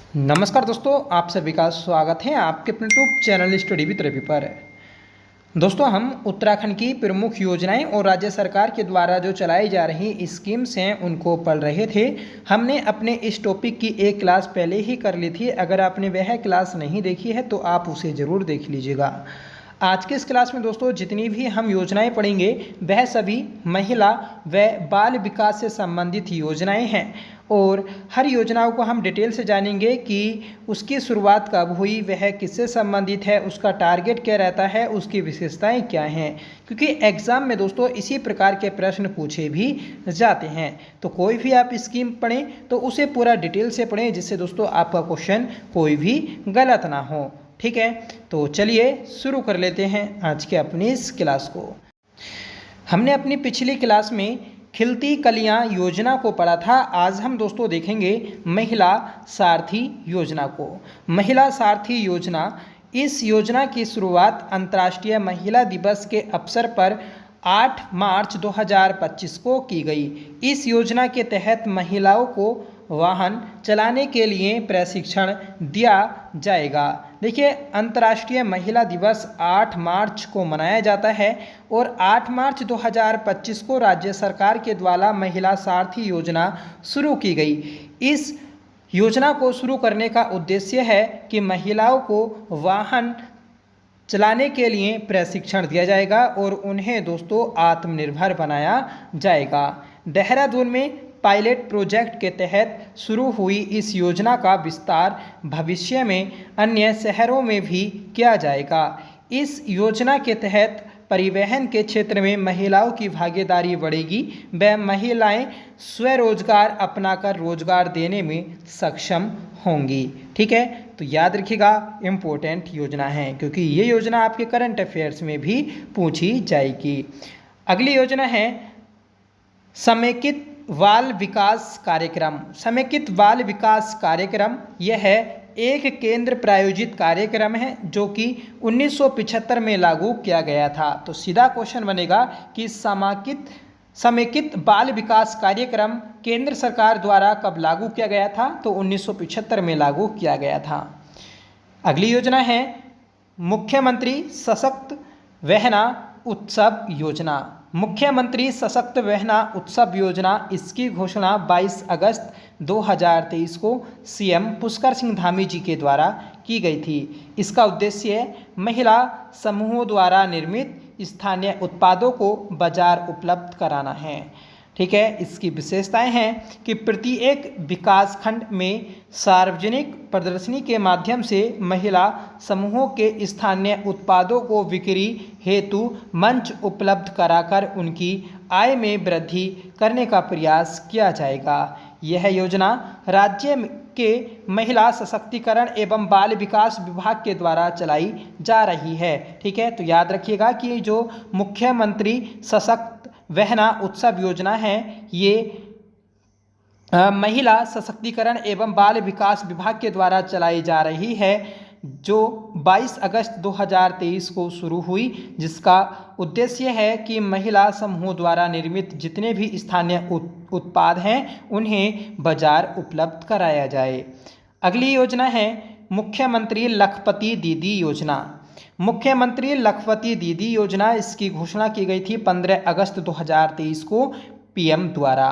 नमस्कार दोस्तों, आप सभी का स्वागत है आपके अपने YouTube channel study with Ravi पर। दोस्तों, हम उत्तराखंड की प्रमुख योजनाएं और राज्य सरकार के द्वारा जो चलाई जा रही स्कीम्स हैं उनको पढ़ रहे थे। हमने अपने इस टॉपिक की एक क्लास पहले ही कर ली थी। अगर आपने वह क्लास नहीं देखी है तो आप उसे ज़रूर देख लीजिएगा। आज के इस क्लास में दोस्तों जितनी भी हम योजनाएं पढ़ेंगे वह सभी महिला व बाल विकास से संबंधित योजनाएं हैं और हर योजनाओं को हम डिटेल से जानेंगे कि उसकी शुरुआत कब हुई, वह किससे संबंधित है, उसका टारगेट क्या रहता है, उसकी विशेषताएं क्या हैं। क्योंकि एग्ज़ाम में दोस्तों इसी प्रकार के प्रश्न पूछे भी जाते हैं। तो कोई भी आप स्कीम पढ़ें तो उसे पूरा डिटेल से पढ़ें जिससे दोस्तों आपका क्वेश्चन कोई भी गलत ना हो। ठीक है, तो चलिए शुरू कर लेते हैं आज के अपनी इस क्लास को। हमने अपनी पिछली क्लास में खिलती कलियां योजना को पढ़ा था। आज हम दोस्तों देखेंगे महिला सारथी योजना को। महिला सारथी योजना, इस योजना की शुरुआत अंतर्राष्ट्रीय महिला दिवस के अवसर पर 8 मार्च 2025 को की गई। इस योजना के तहत महिलाओं को वाहन चलाने के लिए प्रशिक्षण दिया जाएगा। देखिए, अंतर्राष्ट्रीय महिला दिवस 8 मार्च को मनाया जाता है और 8 मार्च 2025 को राज्य सरकार के द्वारा महिला सारथी योजना शुरू की गई। इस योजना को शुरू करने का उद्देश्य है कि महिलाओं को वाहन चलाने के लिए प्रशिक्षण दिया जाएगा और उन्हें दोस्तों आत्मनिर्भर बनाया जाएगा। देहरादून में पायलट प्रोजेक्ट के तहत शुरू हुई इस योजना का विस्तार भविष्य में अन्य शहरों में भी किया जाएगा। इस योजना के तहत परिवहन के क्षेत्र में महिलाओं की भागीदारी बढ़ेगी व महिलाएं स्वरोजगार अपनाकर रोजगार देने में सक्षम होंगी। ठीक है, तो याद रखिएगा, इम्पोर्टेंट योजना है क्योंकि ये योजना आपके करंट अफेयर्स में भी पूछी जाएगी। अगली योजना है समेकित बाल विकास कार्यक्रम। समेकित बाल विकास कार्यक्रम यह है एक केंद्र प्रायोजित कार्यक्रम है जो कि 1975 में लागू किया गया था। तो सीधा क्वेश्चन बनेगा कि समेकित बाल विकास कार्यक्रम केंद्र सरकार द्वारा कब लागू किया गया था? तो 1975 में लागू किया गया था। अगली योजना है मुख्यमंत्री सशक्त वहना उत्सव योजना। मुख्यमंत्री सशक्त वहना उत्सव योजना, इसकी घोषणा 22 अगस्त 2023 को सीएम पुष्कर सिंह धामी जी के द्वारा की गई थी। इसका उद्देश्य महिला समूहों द्वारा निर्मित स्थानीय उत्पादों को बाजार उपलब्ध कराना है। ठीक है, इसकी विशेषताएं हैं कि प्रत्येक विकास खंड में सार्वजनिक प्रदर्शनी के माध्यम से महिला समूहों के स्थानीय उत्पादों को बिक्री हेतु मंच उपलब्ध कराकर उनकी आय में वृद्धि करने का प्रयास किया जाएगा। यह योजना राज्य के महिला सशक्तिकरण एवं बाल विकास विभाग के द्वारा चलाई जा रही है। ठीक है, तो याद रखिएगा कि जो मुख्यमंत्री सशक्त वहना उत्सव योजना है ये महिला सशक्तिकरण एवं बाल विकास विभाग के द्वारा चलाई जा रही है जो 22 अगस्त 2023 को शुरू हुई, जिसका उद्देश्य है कि महिला समूहों द्वारा निर्मित जितने भी स्थानीय उत्पाद हैं उन्हें बाजार उपलब्ध कराया जाए। अगली योजना है मुख्यमंत्री लखपति दीदी योजना। मुख्यमंत्री लखपति दीदी योजना, इसकी घोषणा की गई थी 15 अगस्त 2023 को पीएम द्वारा।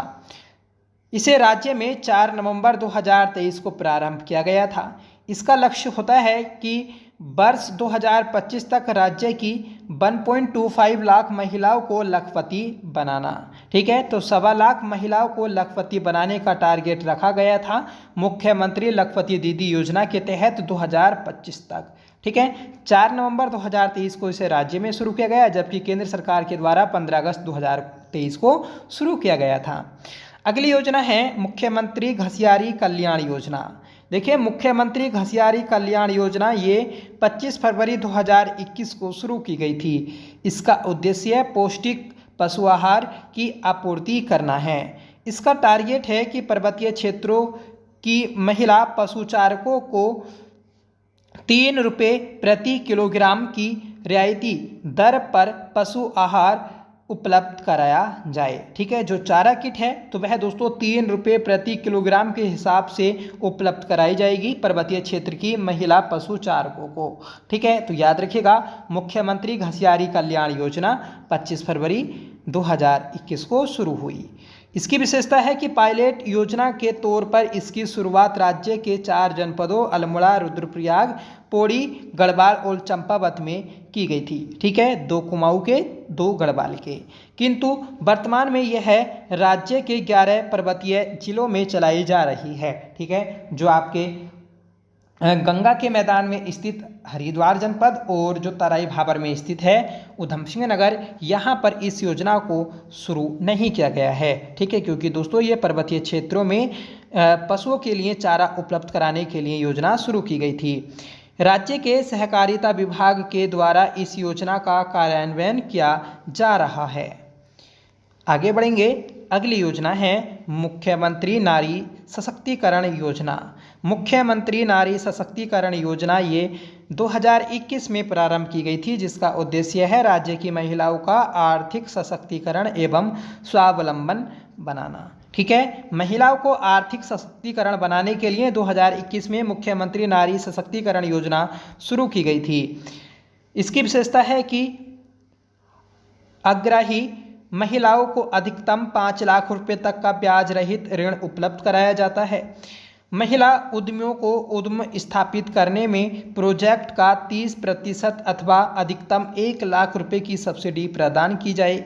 इसे राज्य में 4 नवंबर 2023 को प्रारंभ किया गया था। इसका लक्ष्य होता है कि वर्ष 2025 तक राज्य की 1.25 लाख महिलाओं को लखपति बनाना। ठीक है, तो 1.25 लाख महिलाओं को लखपति बनाने का टारगेट रखा गया था मुख्यमंत्री लखपति दीदी योजना के तहत 2025 तक। ठीक है, 4 नवंबर 2023 को इसे राज्य में शुरू किया गया जबकि केंद्र सरकार के द्वारा 15 अगस्त 2023 को शुरू किया गया था। अगली योजना है मुख्यमंत्री घसियारी कल्याण योजना। देखिए, मुख्यमंत्री घसियारी कल्याण योजना ये 25 फरवरी 2021 को शुरू की गई थी। इसका उद्देश्य पौष्टिक पशु आहार की आपूर्ति करना है। इसका टारगेट है कि पर्वतीय क्षेत्रों की महिला पशुचारकों को 3 रुपये प्रति किलोग्राम की रियायती दर पर पशु आहार उपलब्ध कराया जाए। ठीक है, जो चारा किट है तो वह दोस्तों 3 रुपये प्रति किलोग्राम के हिसाब से उपलब्ध कराई जाएगी पर्वतीय क्षेत्र की महिला पशु चारकों को। ठीक है, तो याद रखिएगा मुख्यमंत्री घसियारी कल्याण योजना 25 फरवरी 2021 को शुरू हुई। इसकी विशेषता है कि पायलट योजना के तौर पर इसकी शुरुआत राज्य के 4 जनपदों अल्मोड़ा, रुद्रप्रयाग, पौड़ी, गढ़वाल और चंपावत में की गई थी। ठीक है, 2 कुमाऊं के, 2 गढ़वाल के, किंतु वर्तमान में यह राज्य के 11 पर्वतीय जिलों में चलाई जा रही है। ठीक है, जो आपके गंगा के मैदान में स्थित हरिद्वार जनपद और जो तराई भाबर में स्थित है ऊधम सिंह नगर, यहाँ पर इस योजना को शुरू नहीं किया गया है। ठीक है, क्योंकि दोस्तों ये पर्वतीय क्षेत्रों में पशुओं के लिए चारा उपलब्ध कराने के लिए योजना शुरू की गई थी। राज्य के सहकारिता विभाग के द्वारा इस योजना का कार्यान्वयन किया जा रहा है। आगे बढ़ेंगे, अगली योजना है मुख्यमंत्री नारी सशक्तिकरण योजना। मुख्यमंत्री नारी सशक्तिकरण योजना ये 2021 में प्रारंभ की गई थी, जिसका उद्देश्य है राज्य की महिलाओं का आर्थिक सशक्तिकरण एवं स्वावलंबन बनाना। ठीक है, महिलाओं को आर्थिक सशक्तिकरण बनाने के लिए 2021 में मुख्यमंत्री नारी सशक्तिकरण योजना शुरू की गई थी। इसकी विशेषता है कि अग्रही महिलाओं को अधिकतम 5 लाख रुपए तक का ब्याज रहित ऋण उपलब्ध कराया जाता है। महिला उद्यमियों को उद्यम स्थापित करने में प्रोजेक्ट का 30% अथवा अधिकतम 1 लाख रुपए की सब्सिडी प्रदान की जाए।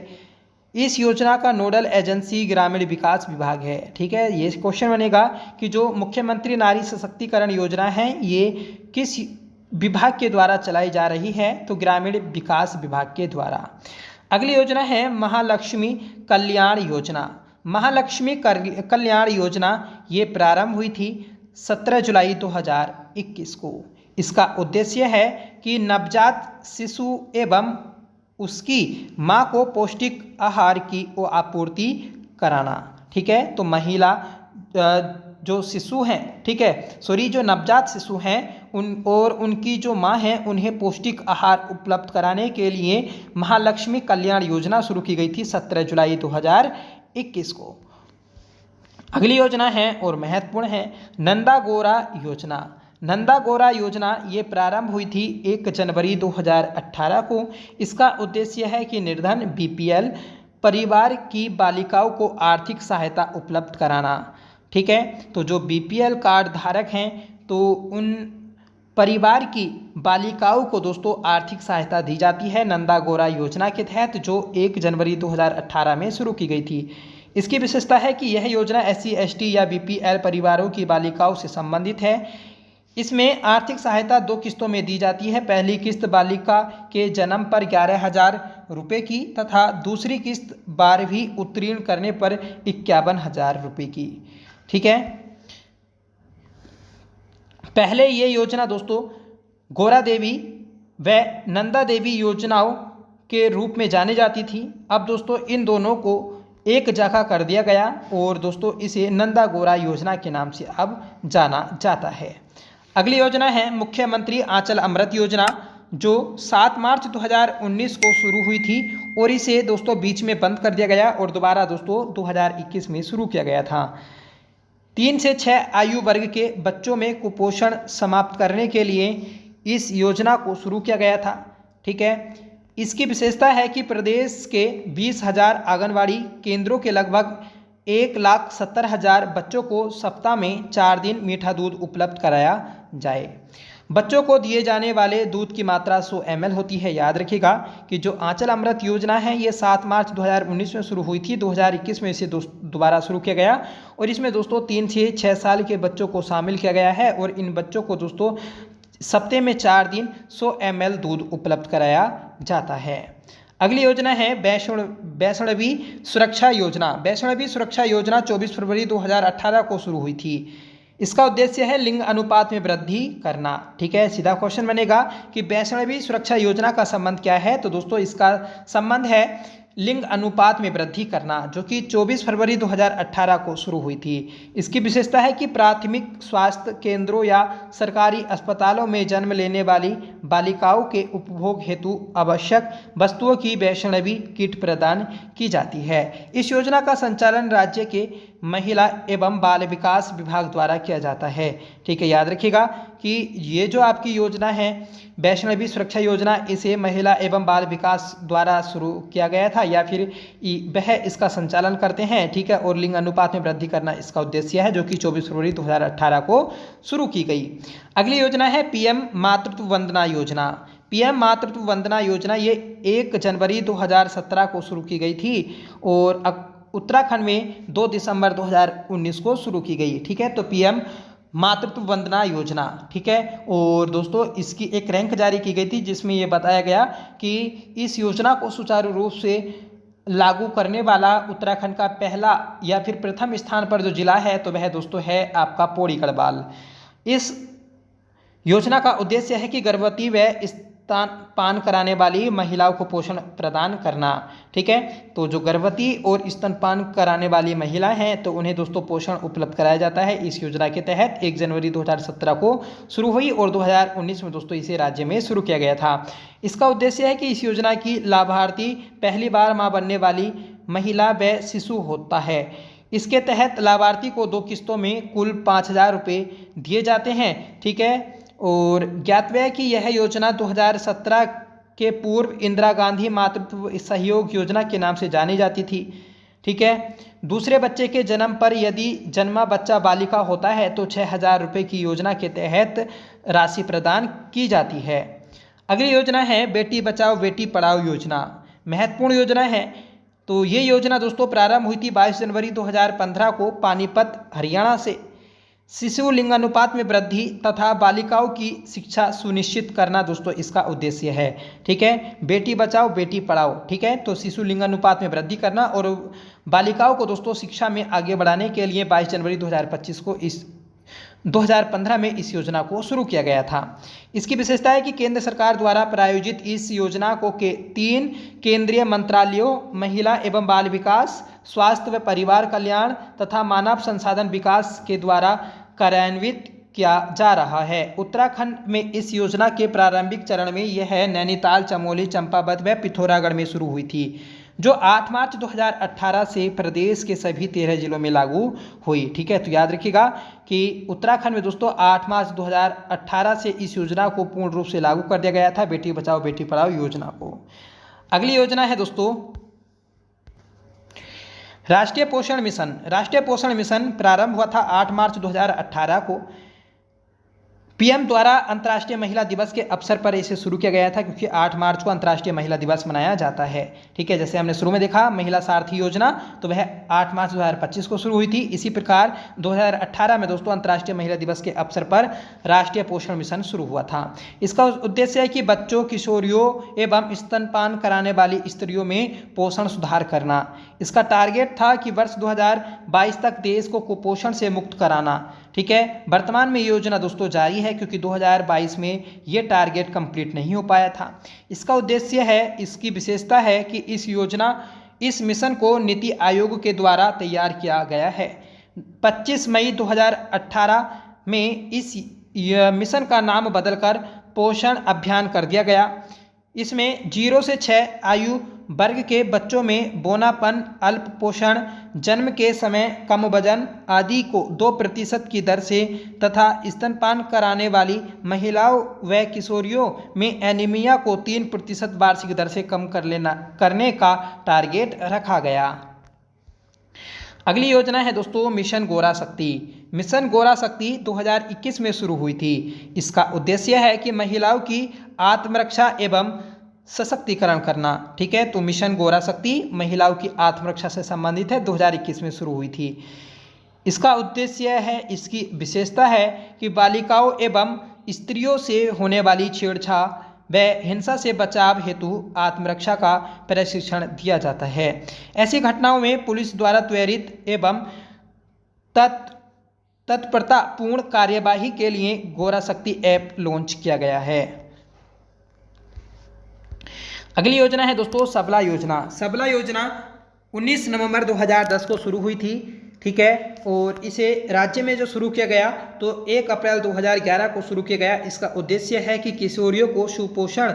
इस योजना का नोडल एजेंसी ग्रामीण विकास विभाग है। ठीक है, ये क्वेश्चन बनेगा कि जो मुख्यमंत्री नारी सशक्तिकरण योजना है ये किस विभाग के द्वारा चलाई जा रही है, तो ग्रामीण विकास विभाग के द्वारा। अगली योजना है महालक्ष्मी कल्याण योजना। महालक्ष्मी कल्याण योजना ये प्रारंभ हुई थी 17 जुलाई 2021 को। इसका उद्देश्य है कि नवजात शिशु एवं उसकी मां को पौष्टिक आहार की आपूर्ति कराना। ठीक है, तो महिला जो शिशु हैं, ठीक है, जो नवजात शिशु हैं और उनकी जो माँ हैं उन्हें पौष्टिक आहार उपलब्ध कराने के लिए महालक्ष्मी कल्याण योजना शुरू की गई थी 17 जुलाई 2021 को। अगली योजना है और महत्वपूर्ण है नंदा गौरा योजना। नंदा गौरा योजना ये प्रारंभ हुई थी 1 जनवरी 2018 को। इसका उद्देश्य है कि निर्धन बीपीएल परिवार की बालिकाओं को आर्थिक सहायता उपलब्ध कराना। ठीक है, तो जो बीपीएल कार्ड धारक हैं तो उन परिवार की बालिकाओं को दोस्तों आर्थिक सहायता दी जाती है नंदा गौरा योजना के तहत, जो 1 जनवरी 2018 में शुरू की गई थी। इसकी विशेषता है कि यह योजना SC ST या बीपीएल परिवारों की बालिकाओं से संबंधित है। इसमें आर्थिक सहायता 2 किस्तों में दी जाती है। पहली किस्त बालिका के जन्म पर 11,000 रुपये की तथा दूसरी किस्त 12वीं उत्तीर्ण करने पर 51,000 रुपये की। ठीक है, पहले ये योजना दोस्तों गौरा देवी व नंदा देवी योजनाओं के रूप में जानी जाती थी। अब दोस्तों इन दोनों को एक जगह कर दिया गया और दोस्तों इसे नंदा गौरा योजना के नाम से अब जाना जाता है। अगली योजना है मुख्यमंत्री आंचल अमृत योजना, जो 7 मार्च 2019 को शुरू हुई थी और इसे दोस्तों बीच में बंद कर दिया गया और दोबारा दोस्तों 2021 में शुरू किया गया था। 3 से 6 आयु वर्ग के बच्चों में कुपोषण समाप्त करने के लिए इस योजना को शुरू किया गया था। ठीक है, इसकी विशेषता है कि प्रदेश के 20,000 आंगनवाड़ी केंद्रों के लगभग 1,70,000 बच्चों को सप्ताह में 4 दिन मीठा दूध उपलब्ध कराया जाए। बच्चों को दिए जाने वाले दूध की मात्रा 100 ml होती है। याद रखिएगा कि जो आंचल अमृत योजना है ये 7 मार्च 2019 में शुरू हुई थी, 2021 में इसे दोबारा शुरू किया गया और इसमें दोस्तों 3 से 6 साल के बच्चों को शामिल किया गया है और इन बच्चों को दोस्तों सप्ताह में 4 दिन 100 ml दूध उपलब्ध कराया जाता है। अगली योजना है वैष्णवी सुरक्षा योजना। वैष्णवी सुरक्षा योजना 24 फरवरी 2018 को शुरू हुई थी। इसका उद्देश्य है लिंग अनुपात में वृद्धि करना। ठीक है, सीधा क्वेश्चन बनेगा कि वैष्णवी सुरक्षा योजना का संबंध क्या है, तो दोस्तों इसका संबंध है लिंग अनुपात में वृद्धि करना, जो कि 24 फरवरी 2018 को शुरू हुई थी। इसकी विशेषता है कि प्राथमिक स्वास्थ्य केंद्रों या सरकारी अस्पतालों में जन्म लेने वाली बालिकाओं के उपभोग हेतु आवश्यक वस्तुओं की वैष्णवी किट प्रदान की जाती है। इस योजना का संचालन राज्य के महिला एवं बाल विकास विभाग द्वारा किया जाता है। ठीक है, याद रखिएगा कि ये जो आपकी योजना है वैष्णवी सुरक्षा योजना, इसे महिला एवं बाल विकास द्वारा शुरू किया गया था या फिर वह इसका संचालन करते हैं। ठीक है, और लिंग अनुपात में वृद्धि करना इसका उद्देश्य है, जो कि 24 फरवरी 2018 को शुरू की गई। अगली योजना है पीएम मातृत्व वंदना योजना। पीएम मातृत्व वंदना योजना ये 1 जनवरी 2017 को शुरू की गई थी और उत्तराखंड में 2 दिसंबर 2019 को शुरू की गई। ठीक है, तो पीएम मातृत्व वंदना योजना। ठीक है, और दोस्तों इसकी एक रैंक जारी की गई थी जिसमें ये बताया गया कि इस योजना को सुचारू रूप से लागू करने वाला उत्तराखंड का पहला या फिर प्रथम स्थान पर जो जिला है तो वह दोस्तों है आपका पौड़ी गढ़वाल। इस योजना का उद्देश्य है कि गर्भवती व स्तनपान कराने वाली महिलाओं को पोषण प्रदान करना। ठीक है, तो जो गर्भवती और स्तनपान कराने वाली महिला हैं तो उन्हें दोस्तों पोषण उपलब्ध कराया जाता है। इस योजना के तहत 1 जनवरी 2017 को शुरू हुई और 2019 में दोस्तों इसे राज्य में शुरू किया गया था। इसका उद्देश्य है कि इस योजना की लाभार्थी पहली बार मां बनने वाली महिला व शिशु होता है। इसके तहत लाभार्थी को 2 किस्तों में कुल 5,000 रुपये दिए जाते हैं। ठीक है, और ज्ञातव्य है कि यह योजना 2017 के पूर्व इंदिरा गांधी मातृत्व सहयोग योजना के नाम से जानी जाती थी। ठीक है, दूसरे बच्चे के जन्म पर यदि जन्मा बच्चा बालिका होता है तो 6,000 रुपये की योजना के तहत राशि प्रदान की जाती है। अगली योजना है बेटी बचाओ बेटी पढ़ाओ योजना। महत्वपूर्ण योजना है। तो ये योजना दोस्तों प्रारंभ हुई थी 22 जनवरी 2015 को पानीपत हरियाणा से। शिशु लिंगानुपात में वृद्धि तथा बालिकाओं की शिक्षा सुनिश्चित करना दोस्तों इसका उद्देश्य है। ठीक है, बेटी बचाओ बेटी पढ़ाओ। ठीक है, तो शिशु लिंगानुपात में वृद्धि करना और बालिकाओं को दोस्तों शिक्षा में आगे बढ़ाने के लिए 22 जनवरी 2015 में इस योजना को शुरू किया गया था। इसकी विशेषता है कि केंद्र सरकार द्वारा प्रायोजित इस योजना को 3 केंद्रीय मंत्रालयों महिला एवं बाल विकास, स्वास्थ्य व परिवार कल्याण तथा मानव संसाधन विकास के द्वारा कार्यान्वित किया जा रहा है। उत्तराखंड में इस योजना के प्रारंभिक चरण में यह नैनीताल, चमोली, चंपावत व पिथौरागढ़ में शुरू हुई थी, जो 8 मार्च 2018 से प्रदेश के सभी 13 जिलों में लागू हुई। ठीक है, तो याद रखिएगा कि उत्तराखंड में दोस्तों 8 मार्च 2018 से इस योजना को पूर्ण रूप से लागू कर दिया गया था, बेटी बचाओ बेटी पढ़ाओ योजना को। अगली योजना है दोस्तों राष्ट्रीय पोषण मिशन। राष्ट्रीय पोषण मिशन प्रारंभ हुआ था 8 मार्च 2018 को। पीएम द्वारा अंतर्राष्ट्रीय महिला दिवस के अवसर पर इसे शुरू किया गया था, क्योंकि 8 मार्च को अंतर्राष्ट्रीय महिला दिवस मनाया जाता है। ठीक है, जैसे हमने शुरू में देखा महिला सारथी योजना, तो वह 8 मार्च 2025 को शुरू हुई थी। इसी प्रकार 2018 में दोस्तों अंतर्राष्ट्रीय महिला दिवस के अवसर पर राष्ट्रीय पोषण मिशन शुरू हुआ था। इसका उद्देश्य है कि बच्चों, किशोरियों एवं स्तनपान कराने वाली स्त्रियों में पोषण सुधार करना। इसका टारगेट था कि वर्ष 2022 तक देश को कुपोषण से मुक्त कराना। ठीक है, वर्तमान में ये योजना दोस्तों जारी है, क्योंकि 2022 में ये टारगेट कंप्लीट नहीं हो पाया था। इसका उद्देश्य है, इसकी विशेषता है कि इस मिशन को नीति आयोग के द्वारा तैयार किया गया है। 25 मई 2018 में इस मिशन का नाम बदलकर पोषण अभियान कर दिया गया। इसमें 0 से 6 आयु वर्ग के बच्चों में बोनापन, अल्प पोषण, जन्म के समय कम वजन आदि को 2% की दर से तथा स्तनपान कराने वाली महिलाओं व किशोरियों में एनीमिया को 3% वार्षिक दर से कम करने का टारगेट रखा गया। अगली योजना है दोस्तों मिशन गौरा शक्ति। मिशन गौरा शक्ति 2021 में शुरू हुई थी। इसका उद्देश्य है कि महिलाओं की आत्मरक्षा एवं सशक्तिकरण करना। ठीक है, तो मिशन गौरा शक्ति महिलाओं की आत्मरक्षा से संबंधित है, 2021 में शुरू हुई थी। इसका उद्देश्य है, इसकी विशेषता है कि बालिकाओं एवं स्त्रियों से होने वाली छेड़छाड़ व हिंसा से बचाव हेतु आत्मरक्षा का प्रशिक्षण दिया जाता है। ऐसी घटनाओं में पुलिस द्वारा त्वरित एवं तत्परतापूर्ण कार्यवाही के लिए गौरा शक्ति ऐप लॉन्च किया गया है। अगली योजना है दोस्तों सबला योजना। सबला योजना 19 नवंबर 2010 को शुरू हुई थी, ठीक है, और इसे राज्य में जो शुरू किया गया तो 1 अप्रैल 2011 को शुरू किया गया। इसका उद्देश्य है कि किशोरियों को सुपोषण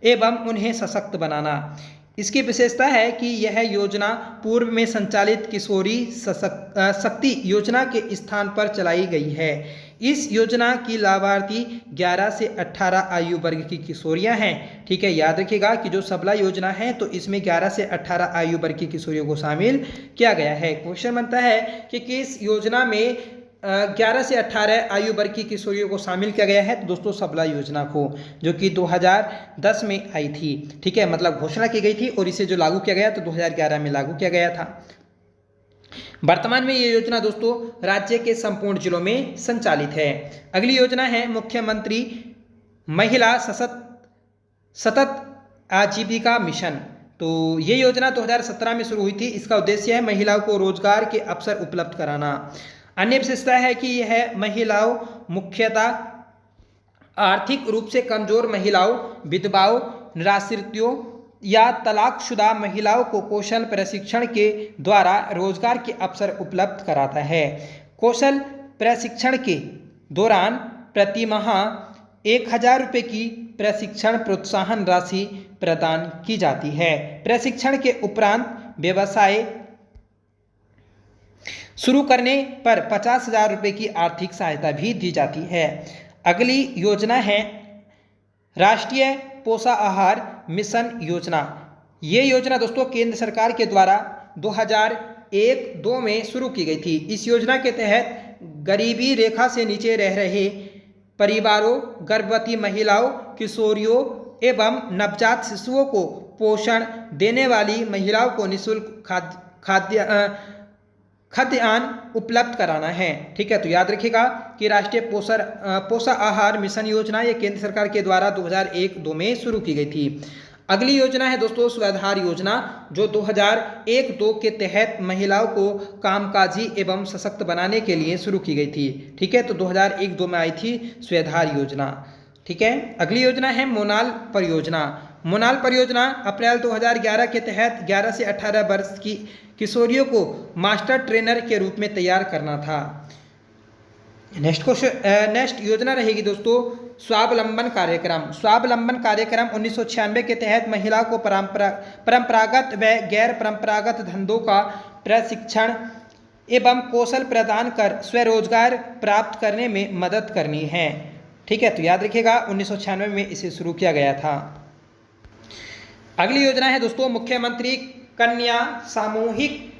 एवं उन्हें सशक्त बनाना। इसकी विशेषता है कि यह योजना पूर्व में संचालित किशोरी शक्ति योजना के स्थान पर चलाई गई है। इस योजना की लाभार्थी 11 से 18 आयु वर्ग की किशोरियां हैं, ठीक है। याद रखिएगा कि जो सबला योजना है तो इसमें 11 से 18 आयु वर्ग की किशोरियों को शामिल किया गया है। क्वेश्चन बनता है कि किस योजना में 11 से 18 आयु वर्ग की किशोरियों को शामिल किया गया है, तो दोस्तों सबला योजना को, जो कि 2010 में आई थी, ठीक है, मतलब घोषणा की गई थी और इसे जो लागू किया गया तो 2011 में लागू किया गया था। वर्तमान में ये योजना दोस्तों राज्य के संपूर्ण जिलों में संचालित है। अगली योजना है मुख्यमंत्री महिला सतत आजीविका मिशन। तो ये योजना 2017 में शुरू हुई थी। इसका उद्देश्य है महिलाओं को रोजगार के अवसर उपलब्ध कराना। अन्य विशेषता है कि यह महिलाओं, मुख्यतः आर्थिक रूप से कमजोर महिलाओं, विधवाओं, निराश्रितों या तलाकशुदा महिलाओं को कौशल प्रशिक्षण के द्वारा रोजगार के अवसर उपलब्ध कराता है। कौशल प्रशिक्षण के दौरान प्रति माह 1000 रुपये की प्रशिक्षण प्रोत्साहन राशि प्रदान की जाती है। प्रशिक्षण के उपरांत व्यवसाय शुरू करने पर 50,000 रुपये की आर्थिक सहायता भी दी जाती है। अगली योजना है राष्ट्रीय पोषाहार मिशन योजना। ये योजना दोस्तों केंद्र सरकार के द्वारा 2001-2 में शुरू की गई थी। इस योजना के तहत गरीबी रेखा से नीचे रह रहे परिवारों, गर्भवती महिलाओं, किशोरियों एवं नवजात शिशुओं को पोषण देने वाली महिलाओं को निःशुल्क खाद्यान्न उपलब्ध कराना है, ठीक है। तो याद रखिएगा कि राष्ट्रीय पोषाहार मिशन योजना ये केंद्र सरकार के द्वारा 2001-2 में शुरू की गई थी। अगली योजना है दोस्तों स्वाधार योजना, जो 2001-2 के तहत महिलाओं को कामकाजी एवं सशक्त बनाने के लिए शुरू की गई थी, ठीक है। तो 2001-2 में आई थी स्वाधार योजना, ठीक है। अगली योजना है मोनाल परियोजना। मोनाल परियोजना अप्रैल 2011 के तहत 11 से 18 वर्ष की किशोरियों को मास्टर ट्रेनर के रूप में तैयार करना था। नेक्स्ट योजना रहेगी दोस्तों स्वावलंबन कार्यक्रम। स्वावलंबन कार्यक्रम 1996 के तहत महिलाओं को परंपरागत व गैर परंपरागत धंधों का प्रशिक्षण एवं कौशल प्रदान कर स्वरोजगार प्राप्त करने में मदद करनी है, ठीक है। तो याद रखिएगा 1996 में इसे शुरू किया गया था। अगली योजना है दोस्तों मुख्यमंत्री कन्या सामूहिक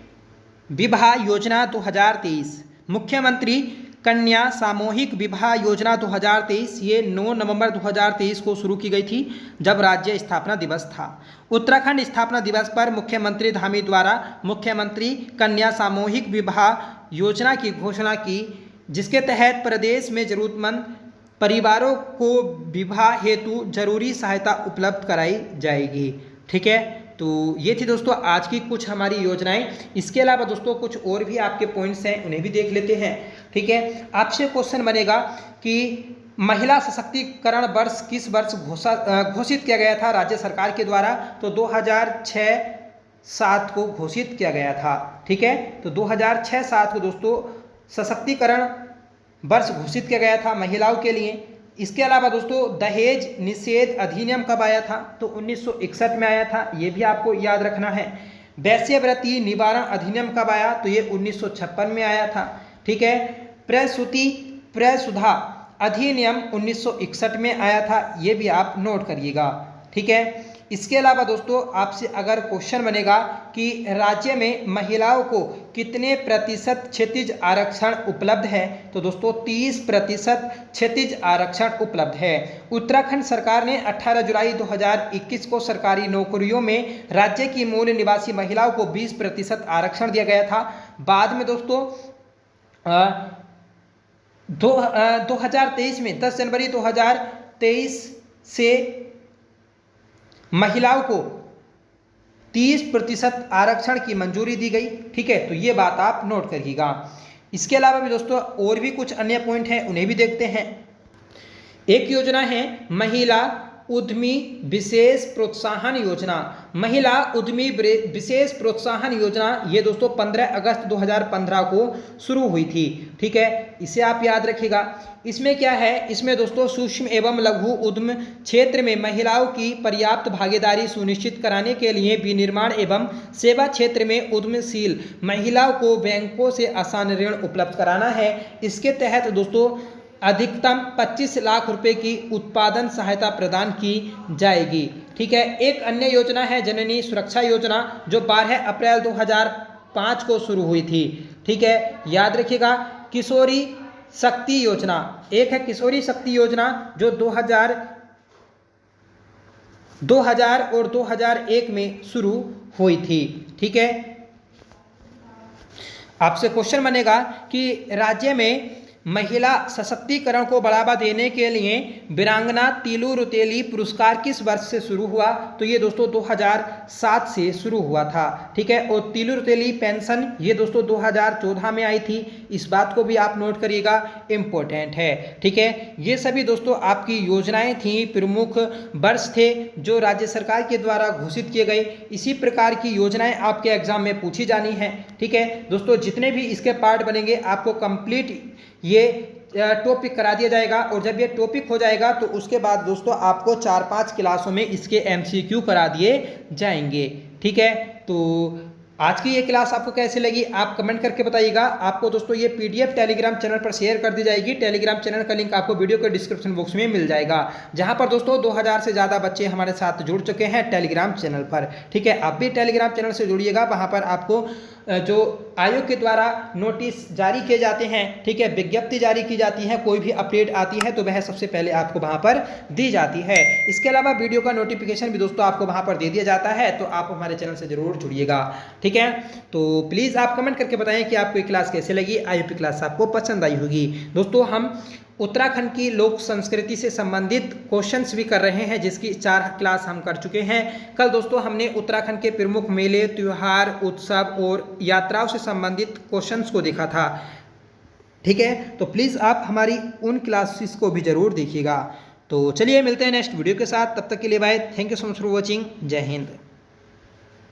विवाह योजना 2023। मुख्यमंत्री कन्या सामूहिक विवाह योजना 2023 ये 9 नवंबर 2023 को शुरू की गई थी, जब राज्य स्थापना दिवस था। उत्तराखंड स्थापना दिवस पर मुख्यमंत्री धामी द्वारा मुख्यमंत्री कन्या सामूहिक विवाह योजना की घोषणा की, जिसके तहत प्रदेश में जरूरतमंद परिवारों को विवाह हेतु जरूरी सहायता उपलब्ध कराई जाएगी, ठीक है। तो ये थी दोस्तों आज की कुछ हमारी योजनाएं। इसके अलावा दोस्तों कुछ और भी आपके पॉइंट्स हैं, उन्हें भी देख लेते हैं, ठीक है। आपसे क्वेश्चन बनेगा कि महिला सशक्तिकरण वर्ष किस वर्ष घोषित किया गया था राज्य सरकार के द्वारा, तो 2006-7 को घोषित किया गया था, ठीक है। तो 2006-7 को दोस्तों सशक्तिकरण वर्ष घोषित किया गया था महिलाओं के लिए। इसके अलावा दोस्तों दहेज निषेध अधिनियम कब आया था, तो 1961 में आया था, ये भी आपको याद रखना है। वैश्यवृत्ति निवारण अधिनियम कब आया, तो ये 1956 में आया था, ठीक है। प्रसूधा अधिनियम 1961 में आया था, ये भी आप नोट करिएगा, ठीक है। इसके अलावा दोस्तों आपसे अगर क्वेश्चन बनेगा कि राज्य में महिलाओं को कितने प्रतिशत क्षैतिज आरक्षण उपलब्ध है, तो दोस्तों 30% क्षैतिज आरक्षण उपलब्ध है। उत्तराखंड सरकार ने 18 जुलाई 2021 को सरकारी नौकरियों में राज्य की मूल निवासी महिलाओं को 20% आरक्षण दिया गया था। बाद में दोस्तों 2023 में 10 जनवरी 2023 से महिलाओं को 30% आरक्षण की मंजूरी दी गई, ठीक है। तो ये बात आप नोट करिएगा। इसके अलावा भी दोस्तों और भी कुछ अन्य पॉइंट हैं, उन्हें भी देखते हैं। एक योजना है महिला उद्यमी विशेष प्रोत्साहन योजना, महिला उद्यमी विशेष प्रोत्साहन योजना, ये दोस्तों 15 अगस्त 2015 को शुरू हुई थी। ठीक है, इसे आप याद रखिएगा। इसमें क्या है, इसमें दोस्तों सूक्ष्म एवं लघु उद्यम क्षेत्र में महिलाओं की पर्याप्त भागीदारी सुनिश्चित कराने के लिए विनिर्माण एवं सेवा क्षेत्र में उद्यमशील महिलाओं को बैंकों से आसान ऋण उपलब्ध कराना है। इसके तहत दोस्तों अधिकतम 25 लाख रुपए की उत्पादन सहायता प्रदान की जाएगी। ठीक है, एक अन्य योजना है जननी सुरक्षा योजना, जो 12 अप्रैल 2005 को शुरू हुई थी। ठीक है, याद रखिएगा। किशोरी शक्ति योजना, एक है किशोरी शक्ति योजना जो 2000 और 2001 में शुरू हुई थी। ठीक है, आपसे क्वेश्चन बनेगा कि राज्य में महिला सशक्तिकरण को बढ़ावा देने के लिए वीरांगना तीलू रुतेली पुरस्कार किस वर्ष से शुरू हुआ? तो ये दोस्तों 2007 से शुरू हुआ था। ठीक है, और तीलू रुतेली पेंशन ये दोस्तों 2014 में आई थी। इस बात को भी आप नोट करिएगा, इम्पोर्टेंट है। ठीक है, ये सभी दोस्तों आपकी योजनाएं थी, प्रमुख वर्ष थे जो राज्य सरकार के द्वारा घोषित किए गए। इसी प्रकार की योजनाएं आपके एग्जाम में पूछी जानी है। ठीक है दोस्तों, जितने भी इसके पार्ट बनेंगे आपको कंप्लीट ये टॉपिक करा दिया जाएगा, और जब ये टॉपिक हो जाएगा तो उसके बाद दोस्तों आपको 4-5 क्लासों में इसके MCQ करा दिए जाएंगे। ठीक है, तो आज की ये क्लास आपको कैसे लगी आप कमेंट करके बताइएगा। आपको दोस्तों ये PDF टेलीग्राम चैनल पर शेयर कर दी जाएगी। टेलीग्राम चैनल का लिंक आपको वीडियो के डिस्क्रिप्शन बॉक्स में मिल जाएगा, जहां पर दोस्तों 2000 से ज़्यादा बच्चे हमारे साथ जुड़ चुके हैं टेलीग्राम चैनल पर। ठीक है, आप भी टेलीग्राम चैनल से जुड़िएगा। वहां पर आपको जो आयोग के द्वारा नोटिस जारी किए जाते हैं, ठीक है, विज्ञप्ति जारी की जाती है, कोई भी अपडेट आती है तो वह सबसे पहले आपको वहां पर दी जाती है। इसके अलावा वीडियो का नोटिफिकेशन भी दोस्तों आपको वहां पर दे दिया जाता है, तो आप हमारे चैनल से जरूर जुड़िएगा। ठीक है, तो प्लीज़ आप कमेंट करके बताएं कि आपको ये क्लास कैसे लगी। आई होप क्लास आपको पसंद आई होगी। दोस्तों हम उत्तराखंड की लोक संस्कृति से संबंधित क्वेश्चंस भी कर रहे हैं, जिसकी 4 क्लास हम कर चुके हैं। कल दोस्तों हमने उत्तराखंड के प्रमुख मेले, त्योहार, उत्सव और यात्राओं से संबंधित क्वेश्चंस को देखा था। ठीक है, तो प्लीज़ आप हमारी उन क्लासेस को भी जरूर देखिएगा। तो चलिए मिलते हैं नेक्स्ट वीडियो के साथ, तब तक के लिए bye. Thank you so much for watching. जय हिंद।